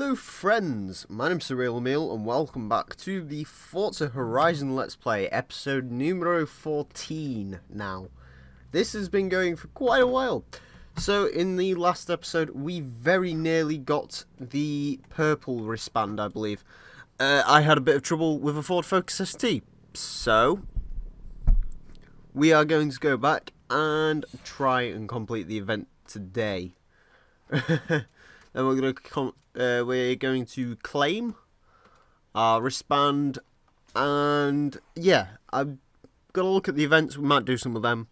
Hello friends, my name's TheRealEmile and welcome back to the Forza Horizon Let's Play, episode numero 14 now. This has been going for quite a while. So in the last episode we very nearly got the purple wristband, I believe. I had a bit of trouble with a Ford Focus ST, so we are going to go back and try and complete the event today. Then we're going to claim our wristband, and yeah, I've got to look at the events. We might do some of them.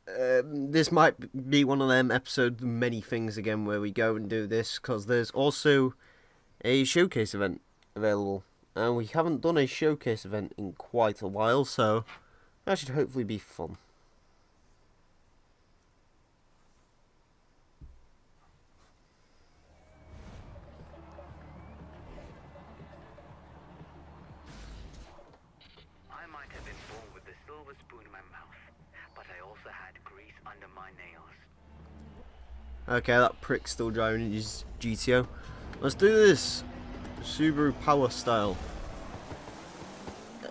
This might be one of them episodes, many things again, where we go and do this, because there's also a showcase event available, and we haven't done a showcase event in quite a while, so that should hopefully be fun. Okay, that prick's still driving his GTO. Let's do this. Subaru Power style.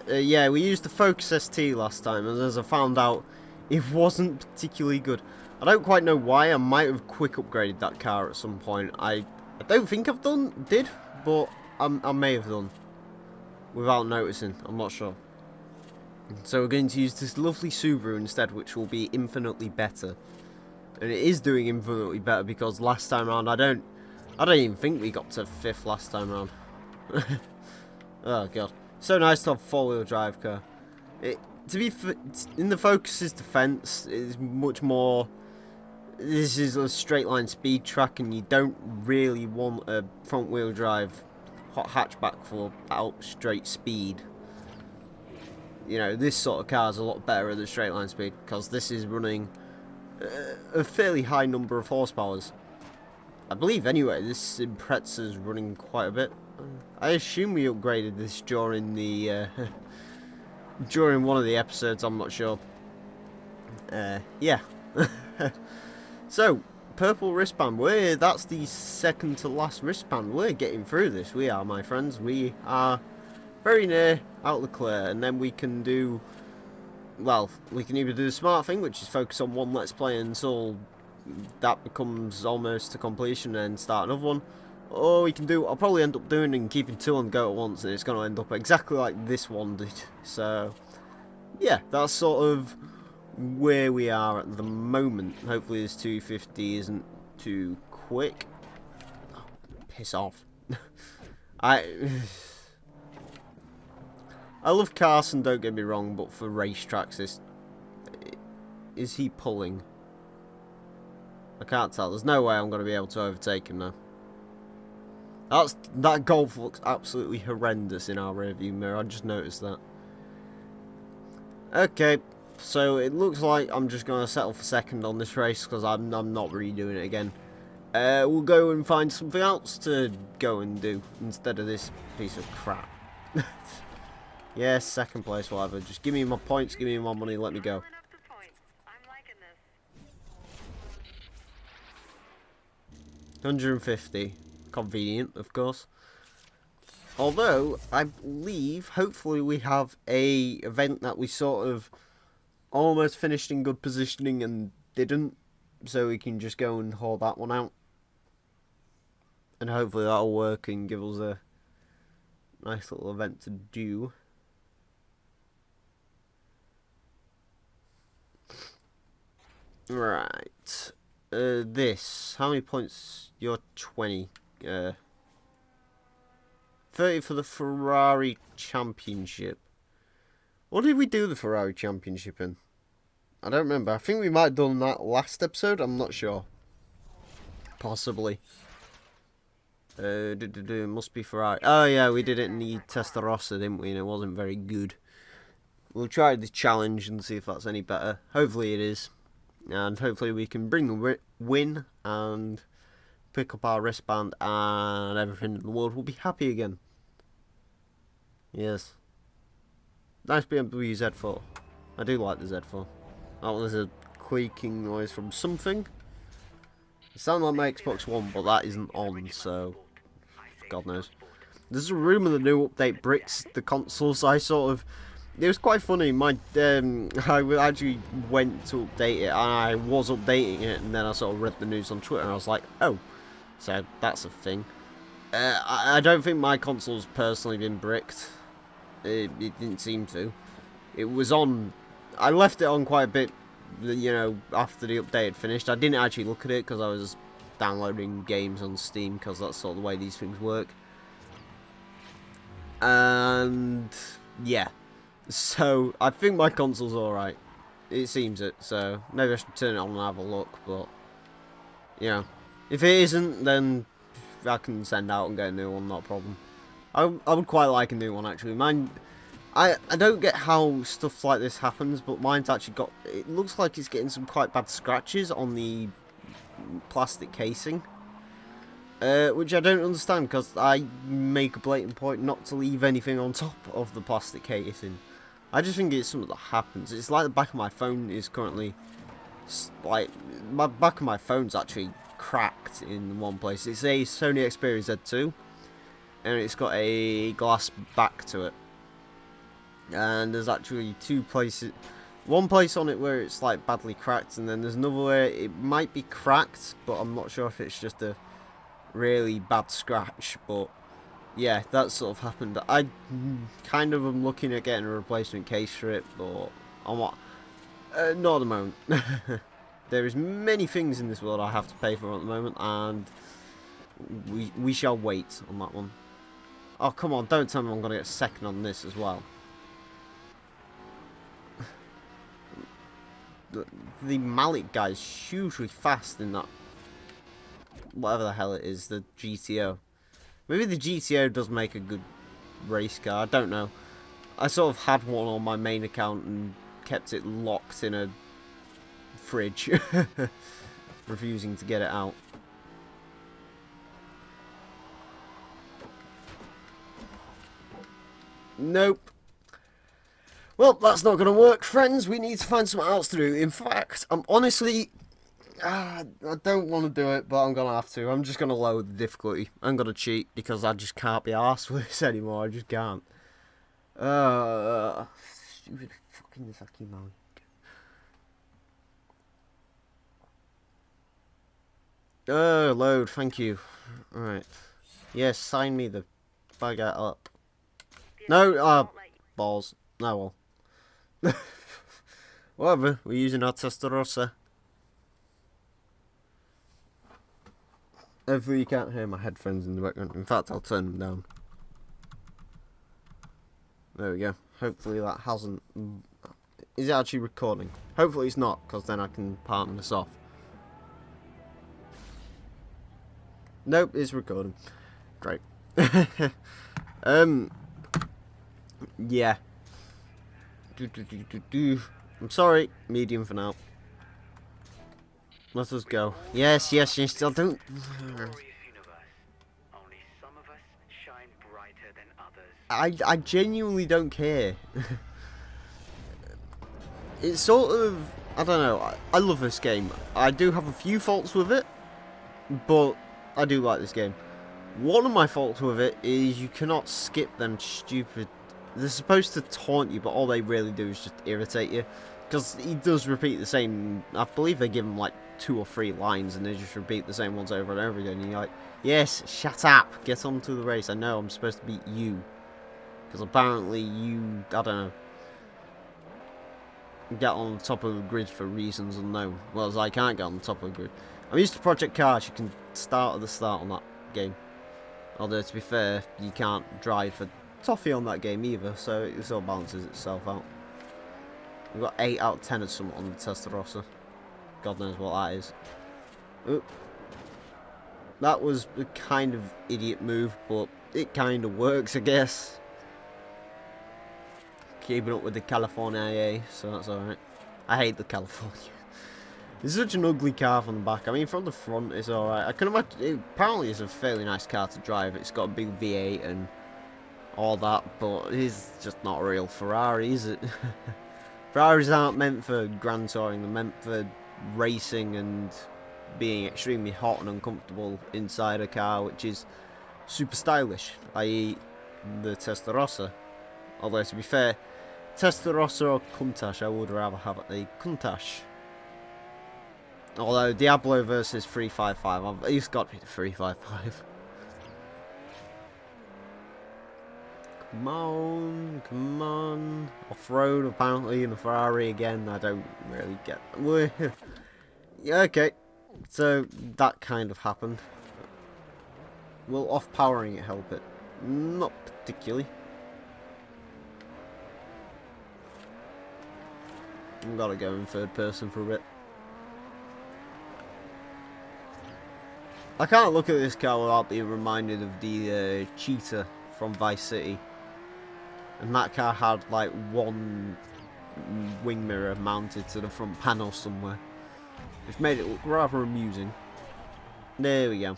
Yeah, we used the Focus ST last time, and as I found out, it wasn't particularly good. I don't quite know why. I might have quick upgraded that car at some point. I don't think I've did, but I may have done. Without noticing, I'm not sure. So we're going to use this lovely Subaru instead, which will be infinitely better. And it is doing infinitely better because last time around I don't even think we got to 5th last time around. Oh god, so nice to have a 4-wheel drive car. To be in the Focus's defense, it's much more. This is a straight line speed track, and you don't really want a front wheel drive hot hatchback for out straight speed. You know, this sort of car is a lot better at the straight line speed because this is running a fairly high number of horsepowers. I believe anyway, this Impreza's running quite a bit. I assume we upgraded this during the during one of the episodes, I'm not sure. Yeah. So, purple wristband, that's the second to last wristband. We're getting through this, we are, my friends. We are very near out of the clear, and then we can do, well, we can either do the smart thing, which is focus on one Let's Play until that becomes almost to completion and start another one. Or we can do, I'll probably end up doing and keeping 2 on the go at once, and it's going to end up exactly like this one did. So, yeah, that's sort of where we are at the moment. Hopefully this 250 isn't too quick. Oh, piss off. I love Carson, don't get me wrong, but for racetracks, is he pulling? I can't tell. There's no way I'm going to be able to overtake him now. That Golf looks absolutely horrendous in our rearview mirror. I just noticed that. Okay, so it looks like I'm just going to settle for second on this race because I'm not redoing it again. We'll go and find something else to go and do instead of this piece of crap. Yes, second place, whatever. Just give me my points, give me my money, let me go. 150. Convenient, of course. Although, I believe, hopefully we have a event that we sort of almost finished in good positioning and didn't. So we can just go and haul that one out. And hopefully that'll work and give us a nice little event to do. Right. This. How many points? You're 20. 30 for the Ferrari Championship. What did we do the Ferrari Championship in? I don't remember. I think we might have done that last episode. I'm not sure. Possibly. Must be Ferrari. Oh yeah, we did it in the Testarossa, didn't we? And it wasn't very good. We'll try the challenge and see if that's any better. Hopefully it is. And hopefully we can bring a win and pick up our wristband, and everything in the world will be happy again. Yes. Nice BMW Z4. I do like the Z4. That one is a creaking noise from something. It sounds like my Xbox One, but that isn't on, so God knows. There's a rumour the new update bricks the consoles. It was quite funny. I actually went to update it, and I was updating it, and then I sort of read the news on Twitter, and I was like, oh, so that's a thing. I don't think my console's personally been bricked. It didn't seem to. It was on. I left it on quite a bit, you know, after the update had finished. I didn't actually look at it because I was downloading games on Steam, because that's sort of the way these things work. And yeah, so I think my console's alright. It seems it, so maybe I should turn it on and have a look, but you know, if it isn't, then I can send out and get a new one, not a problem. I would quite like a new one, actually. Mine, I don't get how stuff like this happens, but mine's actually got, it looks like it's getting some quite bad scratches on the plastic casing. Which I don't understand, because I make a blatant point not to leave anything on top of the plastic casing. I just think it's something that happens. It's like the back of my phone is currently, like, my back of my phone's actually cracked in one place. It's a Sony Xperia Z2, and it's got a glass back to it. And there's actually two places, one place on it where it's like badly cracked, and then there's another where it might be cracked, but I'm not sure if it's just a really bad scratch. But yeah, that sort of happened. I kind of am looking at getting a replacement case for it, but I'm not at the moment. There is many things in this world I have to pay for at the moment, and we shall wait on that one. Oh, come on, don't tell me I'm going to get second on this as well. The Malik guy's hugely fast in that, whatever the hell it is, the GTO. Maybe the GTO does make a good race car, I don't know. I sort of had one on my main account and kept it locked in a fridge, refusing to get it out. Nope. Well, that's not going to work, friends. We need to find something else to do. In fact, I'm honestly, I don't want to do it, but I'm going to have to. I'm just going to lower the difficulty. I'm going to cheat because I just can't be arsed with this anymore. I just can't. Stupid fucking TheRealEmile. Load, thank you. Alright. Yes, sign me the bugger up. No, balls. No, well. Whatever, we're using our Testarossa. Hopefully you can't hear my headphones in the background. In fact, I'll turn them down. There we go. Hopefully that hasn't... Is it actually recording? Hopefully it's not, because then I can partner this off. Nope, it's recording. Great. Yeah. I'm sorry, medium for now. Let us go. Yes, yes, yes, still don't... I genuinely don't care. It's sort of... I don't know, I love this game. I do have a few faults with it, but I do like this game. One of my faults with it is you cannot skip them stupid... They're supposed to taunt you, but all they really do is just irritate you. Because he does repeat the same... I believe they give him like 2 or 3 lines, and they just repeat the same ones over and over again. And you're like, yes, shut up, get on to the race. I know I'm supposed to beat you. Because apparently you, I don't know, get on the top of the grid for reasons unknown. Whereas I can't get on the top of the grid. I'm used to Project Cars, you can start at the start on that game. Although, to be fair, you can't drive for toffee on that game either, so it sort of balances itself out. We've got 8 out of 10 of something on the Testarossa. God knows what that is. Oop. That was a kind of idiot move, but it kind of works, I guess. Keeping up with the California, so that's alright. I hate the California. It's such an ugly car from the back. I mean, from the front, it's alright. I can imagine, it apparently it's a fairly nice car to drive. It's got a big V8 and all that, but it's just not a real Ferrari, is it? Ferraris aren't meant for grand touring, they're meant for racing and being extremely hot and uncomfortable inside a car, which is super stylish, i.e. the Testarossa. Although, to be fair, Testarossa or Countach, I would rather have a Countach. Although, Diablo versus 355, he's got to be the 355. Come on, come on. Off-road, apparently, in the Ferrari again. I don't really get... Yeah, okay. So, that kind of happened. Will off-powering it help it? Not particularly. I've got to go in third person for a bit. I can't look at this car without being reminded of the Cheetah from Vice City. And that car had like one wing mirror mounted to the front panel somewhere, which made it look rather amusing. There we go.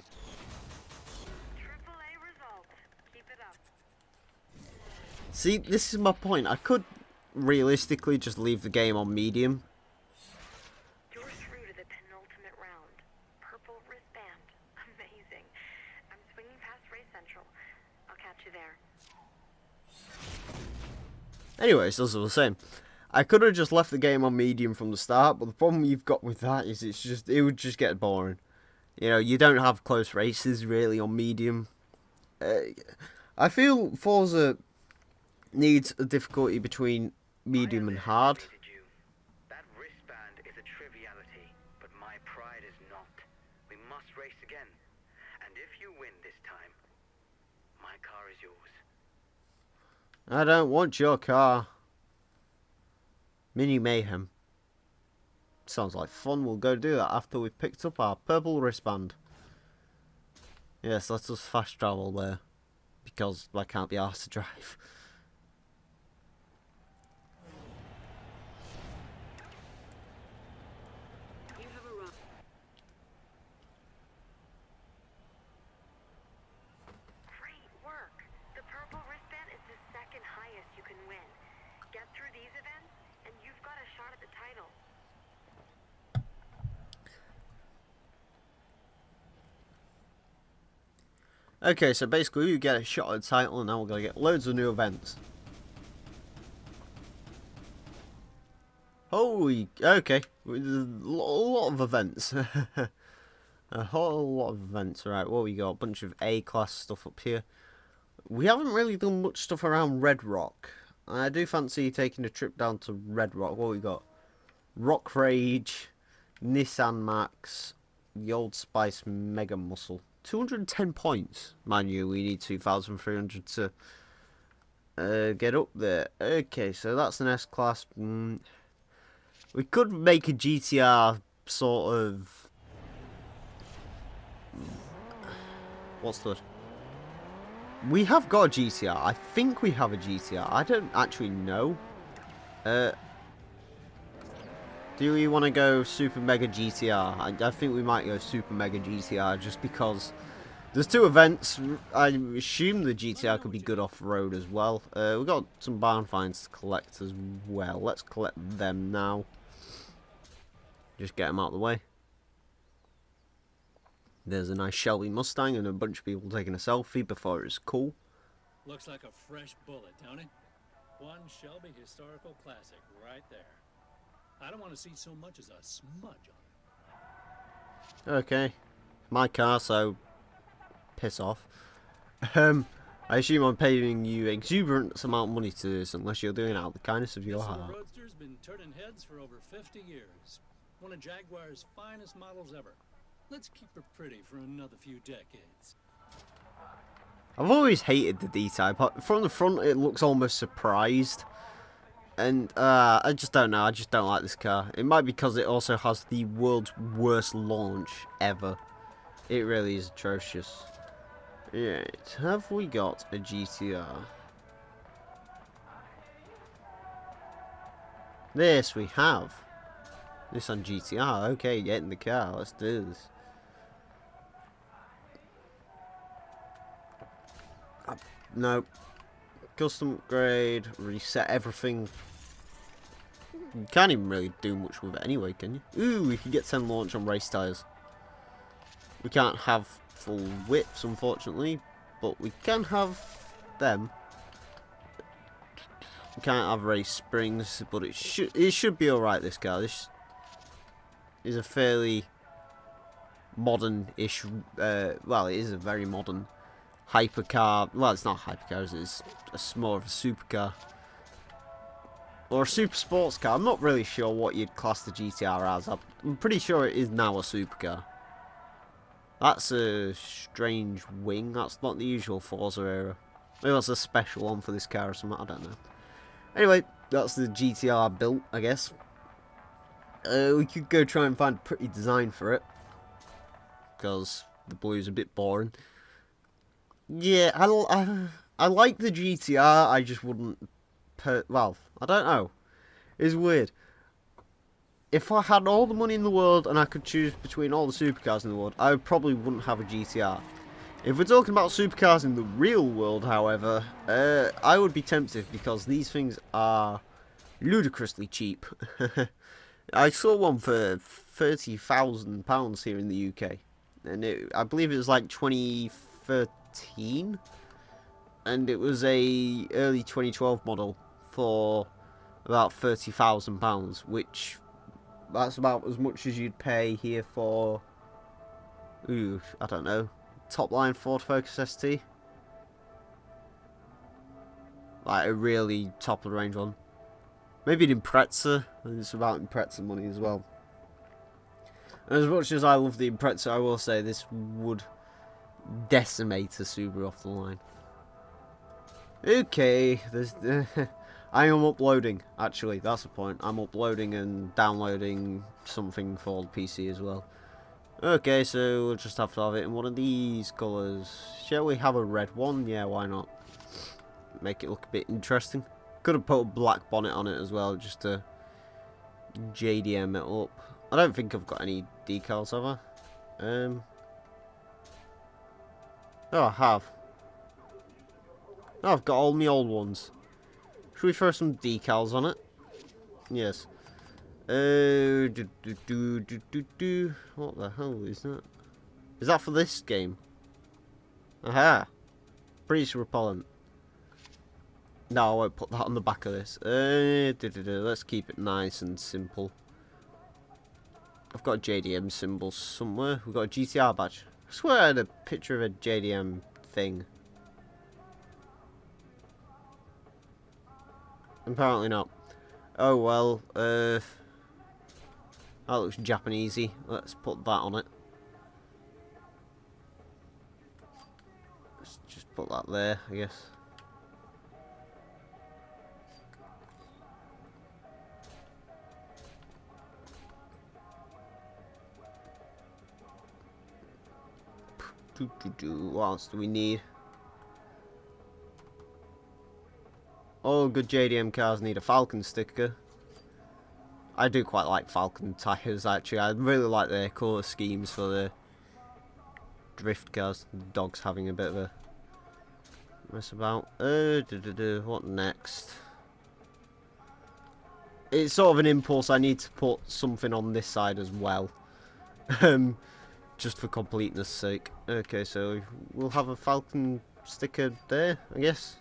See, this is my point. I could realistically just leave the game on medium. You're through to the penultimate round. Purple wristband. Amazing. I'm swinging past Race Central. I'll catch you there. Anyways, as I was saying, I could have just left the game on medium from the start, but the problem you've got with that is it would just get boring. You know, you don't have close races really on medium. I feel Forza needs a difficulty between medium and hard. That wristband is a triviality, but my pride is not. We must race again. And if you win this time, my car is yours. I don't want your car. Mini Mayhem. Sounds like fun. We'll go do that after we've picked up our purple wristband. Yes, let's just fast travel there. Because I can't be asked to drive. Okay, so basically we get a shot at the title and now we're going to get loads of new events. Holy, okay, a lot of events. A whole lot of events. Right, what we got? A bunch of A-class stuff up here. We haven't really done much stuff around Red Rock. I do fancy taking a trip down to Red Rock. What we got? Rock Rage, Nissan Max, the Old Spice Mega Muscle. 210 points. Mind you, we need 2,300 to get up there. Okay, so that's an S-Class. We could make a GTR sort of... What's that? We have got a GTR. I think we have a GTR. I don't actually know. Do we want to go Super Mega GTR? I think we might go Super Mega GTR just because there's two events. I assume the GTR could be good off-road as well. We've got some barn finds to collect as well. Let's collect them now. Just get them out of the way. There's a nice Shelby Mustang and a bunch of people taking a selfie before it's cool. Looks like a fresh bullet, don't it? One Shelby historical classic right there. I don't want to see so much as a smudge on it. Okay. My car, so piss off. I assume I'm paying you exuberant amount of money to this unless you're doing it out of the kindness of your heart. This roadster's been turning heads for over 50 years. One of Jaguar's finest models ever. Let's keep her pretty for another few decades. I've always hated the D-Type. From the front, it looks almost surprised. And I just don't know. I just don't like this car. It might be because it also has the world's worst launch ever. It really is atrocious. Right, have we got a GTR? This we have. This on GTR. Okay, get in the car. Let's do this. Nope. Custom upgrade. Reset everything. You can't even really do much with it anyway, can you? Ooh, we can get 10 launch on race tyres. We can't have full whips, unfortunately. but we can have them. We can't have race springs, but it should be alright, this car. This is a fairly modern-ish, well, it is a very modern hypercar. Well, it's not hypercar, it's more of a supercar. Or a super sports car. I'm not really sure what you'd class the GTR as. I'm pretty sure it is now a supercar. That's a strange wing. That's not the usual Forza era. Maybe that's a special one for this car or something. I don't know. Anyway, that's the GTR built, I guess. We could go try and find a pretty design for it, because the blue's a bit boring. Yeah, I like the GTR. I just wouldn't. Well, I don't know. It's weird. If I had all the money in the world and I could choose between all the supercars in the world, I probably wouldn't have a GTR. If we're talking about supercars in the real world, however, I would be tempted, because these things are ludicrously cheap. I saw one for £30,000 here in the UK, and I believe it was like 2013, and it was a early 2012 model for about £30,000, which that's about as much as you'd pay here for, I don't know, top line Ford Focus ST, like a really top of the range one. Maybe an Impreza. It's about Impreza money as well. And as much as I love the Impreza, I will say this would decimate a Subaru off the line. Okay, I am uploading, actually, that's the point. I'm uploading and downloading something for the PC as well. Okay, so we'll just have to have it in one of these colours. Shall we have a red one? Yeah, why not? Make it look a bit interesting. Could have put a black bonnet on it as well, just to JDM it up. I don't think I've got any decals, have I? Oh, I have. Oh, I've got all my old ones. Should we throw some decals on it? Yes. What the hell is that? Is that for this game? Aha! Breeze repellent. No, I won't put that on the back of this. Let's keep it nice and simple. I've got a JDM symbol somewhere. We've got a GTR badge. I swear I had a picture of a JDM thing. Apparently not. Oh well, that looks Japanesey. Let's put that on it. Let's just put that there, I guess. What else do we need? All good JDM cars need a Falcon sticker. I do quite like Falcon tyres, actually. I really like their colour schemes for the drift cars. The dog's having a bit of a mess about. What next? It's sort of an impulse. I need to put something on this side as well. Just for completeness sake. Okay, so we'll have a Falcon sticker there, I guess.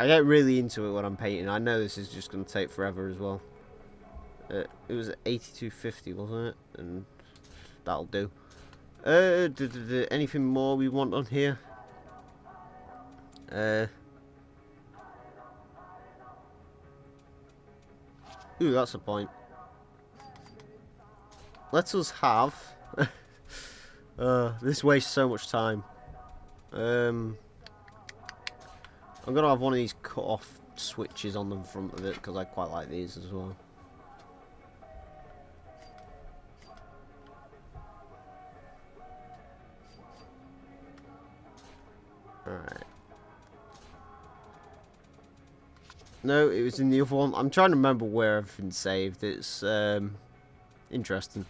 I get really into it when I'm painting. I know this is just going to take forever as well. It was 8250, wasn't it? And that'll do. Anything more we want on here? Ooh, that's a point. Let us have... this wastes so much time. I'm going to have one of these cut-off switches on the front of it, because I quite like these as well. Alright. No, it was in the other one. I'm trying to remember where everything's saved. It's interesting.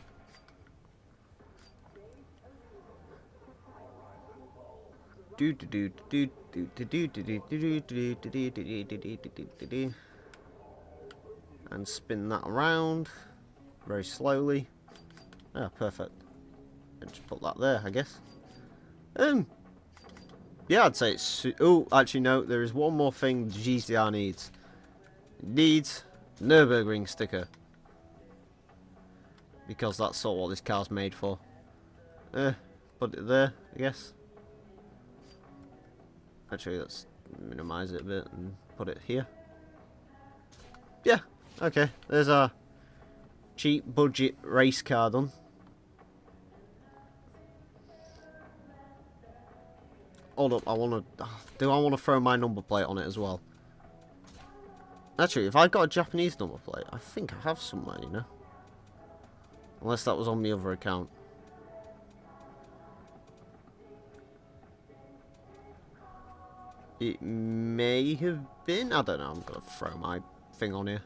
And spin that around very slowly. Ah, perfect. And just put that there, I guess. Yeah, I'd say it's... Oh, actually, no. There is one more thing the GTR needs. It needs Nürburgring sticker. Because that's sort of what this car's made for. Put it there, I guess. Actually, let's minimize it a bit and put it here. Yeah, okay. There's our cheap budget race car done. Hold up, do I want to throw my number plate on it as well? Actually, if I got a Japanese number plate, I think I have somewhere, you know? Unless that was on the other account. It may have been. I don't know. I'm going to throw my thing on here.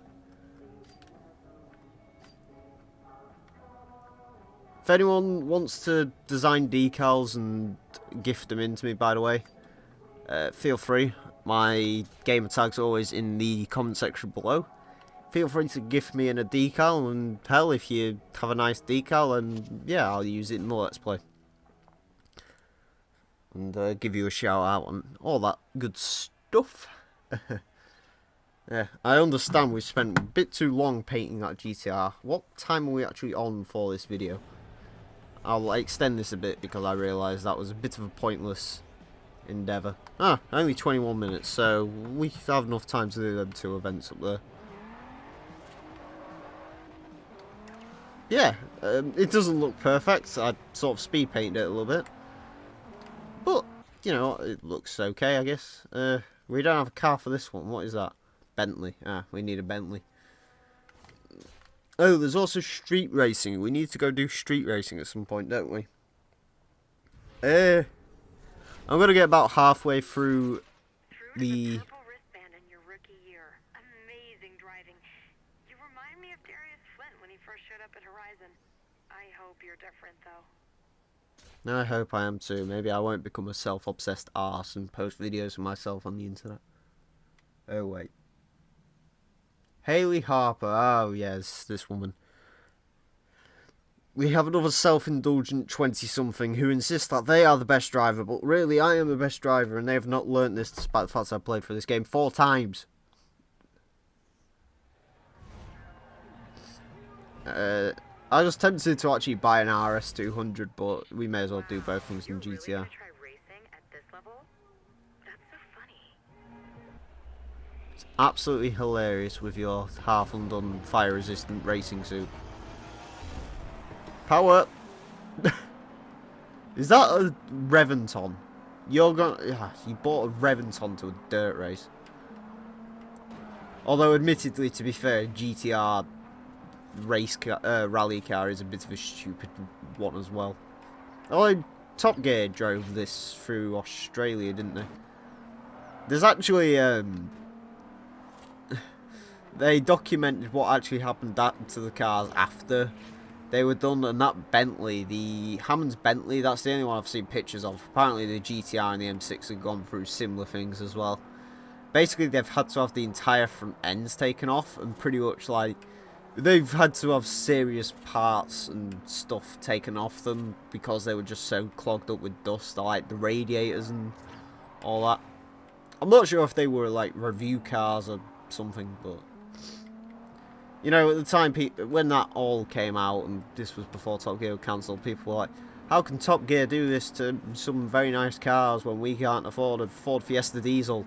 If anyone wants to design decals and gift them in to me, by the way, feel free. My gamer tag's always in the comment section below. Feel free to gift me in a decal, and hell, if you have a nice decal, and yeah, I'll use it in the Let's Play. And give you a shout out and all that good stuff. Yeah, I understand we spent a bit too long painting that GTR. What time are we actually on for this video? I'll extend this a bit because I realised that was a bit of a pointless endeavour. Ah, only 21 minutes, so we have enough time to do them 2 events up there. Yeah, it doesn't look perfect. I sort of speed painted it a little bit. But, you know, it looks okay, I guess. We don't have a car for this one. What is that? Bentley. Ah, we need a Bentley. Oh, there's also street racing. We need to go do street racing at some point, don't we? I'm going to get about halfway through the... Purple wristband in your rookie year. Amazing driving. You remind me of Darius Flint when he first showed up at Horizon. I hope you're different, though. I hope I am too. Maybe I won't become a self-obsessed arse and post videos of myself on the internet. Oh, wait. Haley Harper. Oh, yes, this woman. We have another self-indulgent 20-something who insists that they are the best driver, but really I am the best driver, and they have not learnt this despite the fact that I played for this game 4 times. I was tempted to actually buy an RS200, but we may as well do both things in GTR. Really gonna try racing at this level? That's so funny. It's absolutely hilarious with your half-undone fire-resistant racing suit. Power! Is that a Reventon? You're gonna... you bought a Reventon to a dirt race. Although, admittedly, to be fair, GTR race car, rally car is a bit of a stupid one as well. Although, Top Gear drove this through Australia, didn't they? There's actually... they documented what actually happened to the cars after they were done, and that Bentley, the Hammond's Bentley, that's the only one I've seen pictures of. Apparently the GTR and the M6 have gone through similar things as well. Basically, they've had to have the entire front ends taken off, and pretty much, like, they've had to have serious parts and stuff taken off them because they were just so clogged up with dust, like the radiators and all that. I'm not sure if they were, like, review cars or something, but... You know, at the time, when that all came out, and this was before Top Gear was cancelled, people were like, how can Top Gear do this to some very nice cars when we can't afford a Ford Fiesta diesel?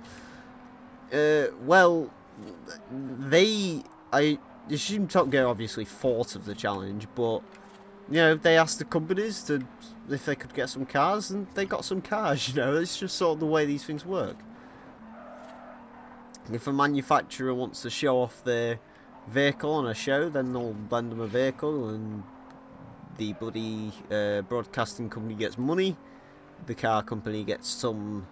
Well, I assume Top Gear obviously thought of the challenge, but, you know, they asked the companies if they could get some cars, and they got some cars, you know, it's just sort of the way these things work. If a manufacturer wants to show off their vehicle on a show, then they'll lend them a vehicle, and the bloody broadcasting company gets money, the car company gets some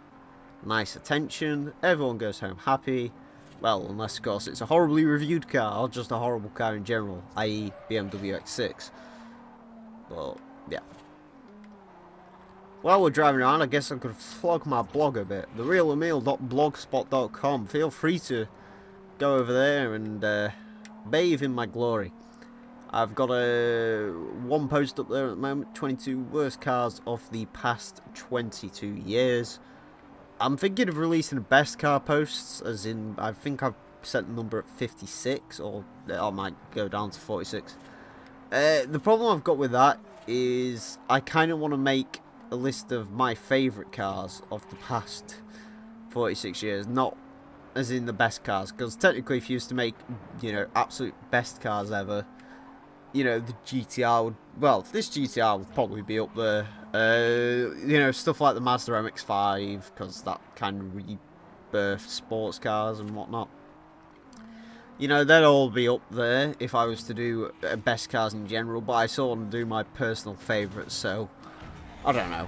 nice attention, everyone goes home happy. Well, unless of course it's a horribly reviewed car, or just a horrible car in general, i.e. BMW X6. But yeah, while we're driving around, I guess I could flog my blog a bit. TheRealEmile.blogspot.com. Feel free to go over there and bathe in my glory. I've got one post up there at the moment, 22 worst cars of the past 22 years. I'm thinking of releasing a best car posts, as in, I think I've set the number at 56, or I might go down to 46. The problem I've got with that is I kind of want to make a list of my favourite cars of the past 46 years, not as in the best cars, because technically if you used to make, you know, absolute best cars ever, you know, the GTR would, well, this GTR would probably be up there. You know, stuff like the Mazda MX-5, because that kind of rebirthed sports cars and whatnot. You know, they'd all be up there if I was to do best cars in general, but I sort of want to do my personal favourites, so I don't know.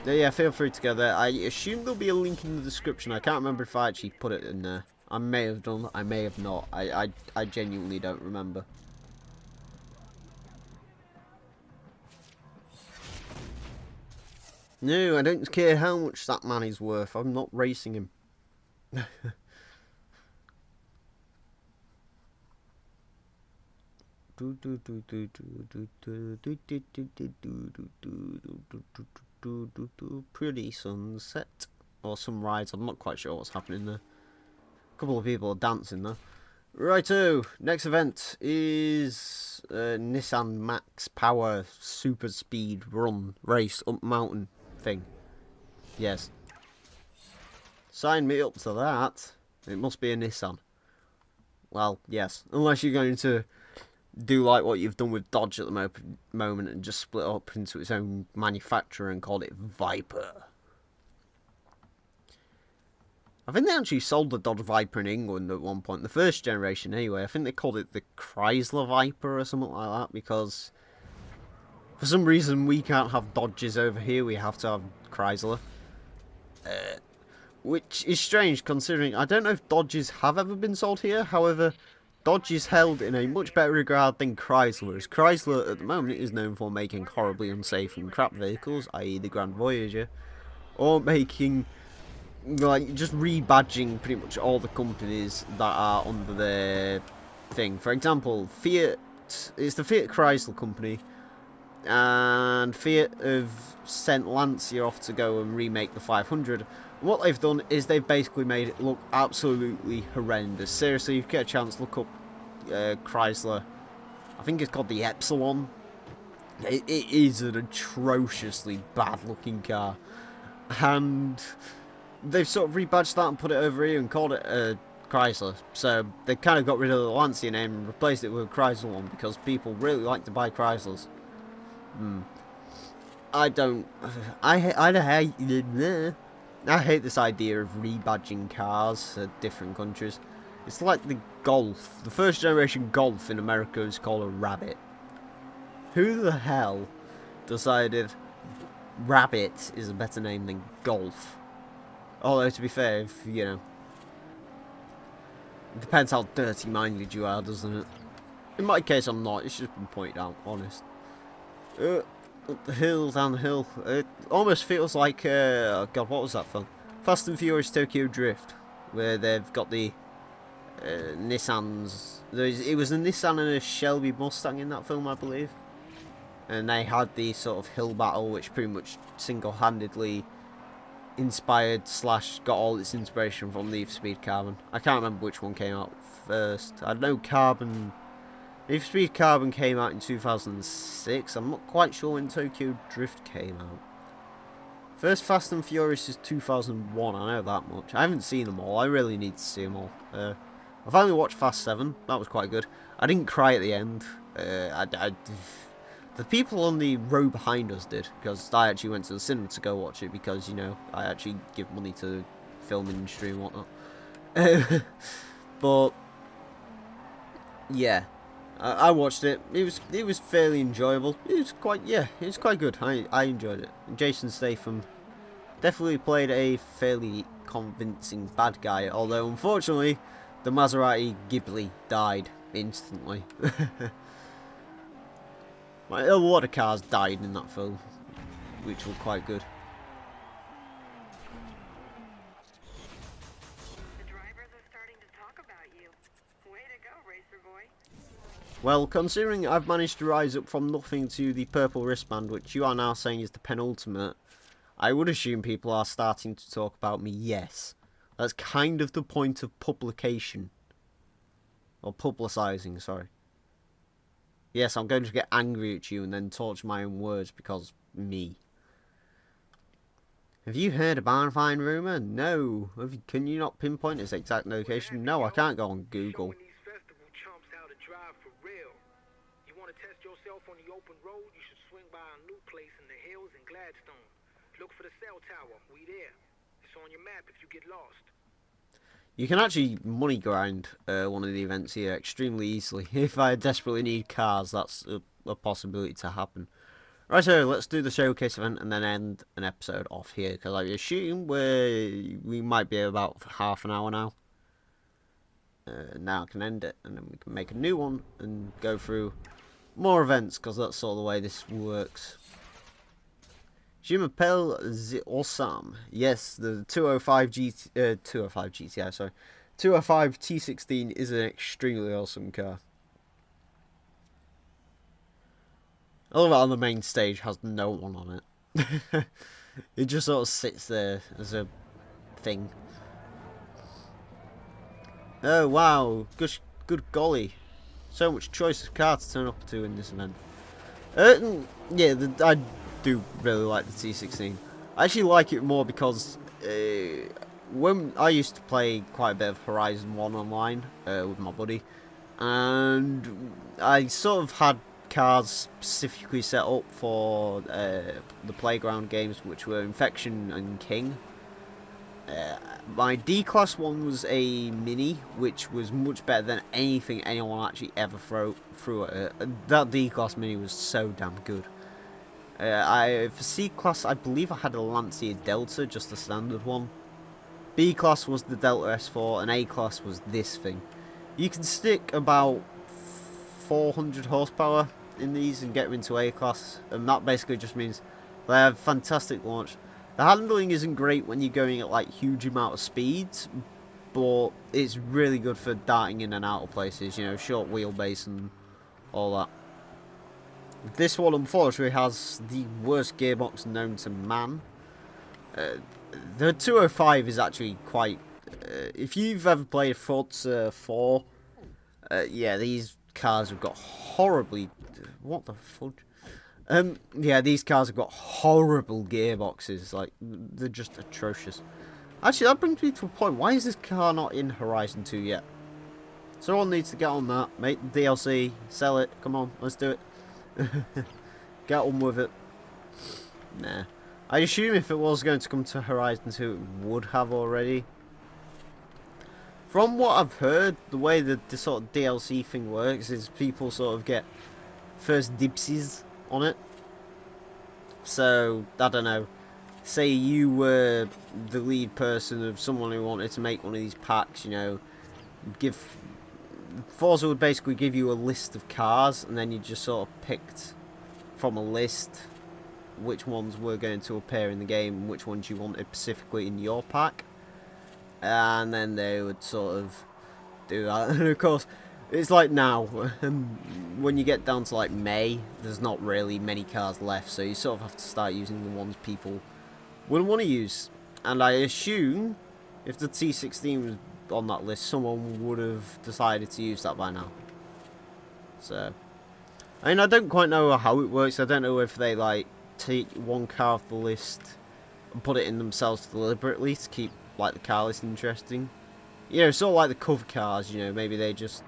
Yeah, feel free to go there. I assume there'll be a link in the description. I can't remember if I actually put it in there. I may have done, I may have not. I genuinely don't remember. No, I don't care how much that man is worth. I'm not racing him. Pretty sunset. Or sunrise. I'm not quite sure what's happening there. A couple of people are dancing though. Righto, next event is Nissan Max Power Super Speed Run Race Up Mountain thing. Yes. Sign me up to that. It must be a Nissan. Well, yes. Unless you're going to do like what you've done with Dodge at the moment and just split up into its own manufacturer and call it Viper. I think they actually sold the Dodge Viper in England at one point, the first generation anyway. I think they called it the Chrysler Viper or something like that, because for some reason we can't have Dodges over here, we have to have Chrysler. Which is strange considering, I don't know if Dodges have ever been sold here, however, Dodge is held in a much better regard than Chrysler, as Chrysler at the moment is known for making horribly unsafe and crap vehicles, i.e. the Grand Voyager, or making, like, just rebadging pretty much all the companies that are under their thing. For example, Fiat is the Fiat Chrysler company, and Fiat have sent Lancia off to go and remake the 500. What they've done is they've basically made it look absolutely horrendous. Seriously, if you get a chance, look up Chrysler. I think it's called the Epsilon. It is an atrociously bad looking car. And they've sort of rebadged that and put it over here and called it Chrysler. So they kind of got rid of the Lancia name and replaced it with a Chrysler one because people really like to buy Chryslers. I hate this idea of rebadging cars at different countries. It's like the Golf. The first generation Golf in America is called a Rabbit. Who the hell decided Rabbit is a better name than Golf? Although, to be fair, if, you know, it depends how dirty-minded you are, doesn't it? In my case, I'm not. It's just been pointed out, honest. Up the hill, down the hill. It almost feels like, oh god, what was that film? Fast and Furious Tokyo Drift, where they've got the Nissans. It was a Nissan and a Shelby Mustang in that film, I believe. And they had the sort of hill battle, which pretty much single-handedly inspired / got all its inspiration from Need for Speed Carbon. I can't remember which one came out first. I know Need for Speed Carbon came out in 2006. I'm not quite sure when Tokyo Drift came out. First Fast and Furious is 2001, I know that much. I haven't seen them all, I really need to see them all. I've only watched Fast 7, that was quite good. I didn't cry at the end. The people on the row behind us did, because I actually went to the cinema to go watch it, because, you know, I actually give money to the film industry and whatnot. But, yeah. I watched it. It was fairly enjoyable. It was quite good. I enjoyed it. Jason Statham definitely played a fairly convincing bad guy. Although unfortunately, the Maserati Ghibli died instantly. Like, a lot of cars died in that film. which were quite good. The drivers are starting to talk about you. Way to go, racer boy. Well, considering I've managed to rise up from nothing to the purple wristband, which you are now saying is the penultimate, I would assume people are starting to talk about me, yes. That's kind of the point of publication. Or publicising, sorry. Yes, I'm going to get angry at you and then torture my own words because me. Have you heard a barn-find rumour? No. Can you not pinpoint its exact location? No, I can't go on Google. Showing these festival chumps how to drive for real. You want to test yourself on the open road? You should swing by a new place in the hills in Gladstone. Look for the cell tower. We there. It's on your map if you get lost. You can actually money grind one of the events here extremely easily. If I desperately need cars, that's a possibility to happen. Right, so let's do the showcase event and then end an episode off here, because I assume we might be about half an hour now. Now I can end it, and then we can make a new one and go through more events, because that's sort of the way this works. Je m'appelle the Awesome. Yes, the 205 GTR, sorry. 205 T16 is an extremely awesome car. I love it on the main stage has no one on it. It just sort of sits there as a thing. Oh wow, good golly. So much choice of car to turn up to in this event. Yeah, I do really like the T16. I actually like it more because when I used to play quite a bit of Horizon 1 online with my buddy, and I sort of had cars specifically set up for the playground games, which were Infection and King. My D-Class one was a Mini, which was much better than anything anyone actually ever threw at it. That D-Class Mini was so damn good. For C-Class, I believe I had a Lancia Delta, just the standard one. B-Class was the Delta S4, and A-Class was this thing. You can stick about 400 horsepower in these and get them into A-Class, and that basically just means they have fantastic launch. The handling isn't great when you're going at like huge amount of speeds, but it's really good for darting in and out of places, you know, short wheelbase and all that. This one unfortunately has the worst gearbox known to man. The 205 is actually quite... if you've ever played Forza 4, yeah, these cars have got horribly... What the fudge? Yeah, these cars have got horrible gearboxes. Like, they're just atrocious. Actually, that brings me to a point. Why is this car not in Horizon 2 yet? Someone needs to get on that. Make the DLC. Sell it. Come on, let's do it. Get on with it. Nah. I assume if it was going to come to Horizon 2, it would have already. From what I've heard, the way that the sort of DLC thing works is people sort of get first dibsies on it. So, I don't know. Say you were the lead person of someone who wanted to make one of these packs, you know, Forza would basically give you a list of cars, and then you just sort of picked from a list which ones were going to appear in the game and which ones you wanted specifically in your pack. And then they would sort of do that. And of course, it's like now, when you get down to like May, there's not really many cars left, so you sort of have to start using the ones people wouldn't want to use. And I assume if the T16 was on that list, someone would have decided to use that by now. So, I mean, I don't quite know how it works. I don't know if they like take one car off the list and put it in themselves deliberately to keep like the car list interesting. You know, sort of like the cover cars, you know, maybe they just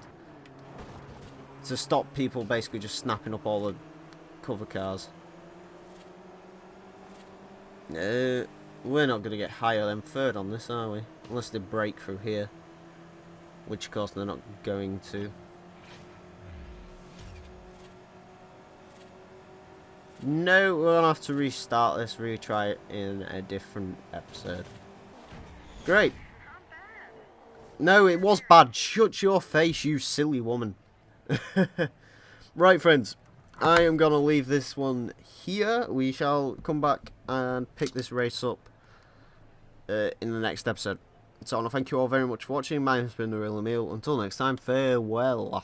to stop people basically just snapping up all the cover cars. We're not going to get higher than third on this, are we? Unless they break through here. Which, of course, they're not going to. No, we're going to have to restart this, retry it in a different episode. Great. No, it was bad. Shut your face, you silly woman. Right, friends. I am going to leave this one here. We shall come back and pick this race up in the next episode. So I want to thank you all very much for watching. My name's been TheRealEmile. Until next time, farewell.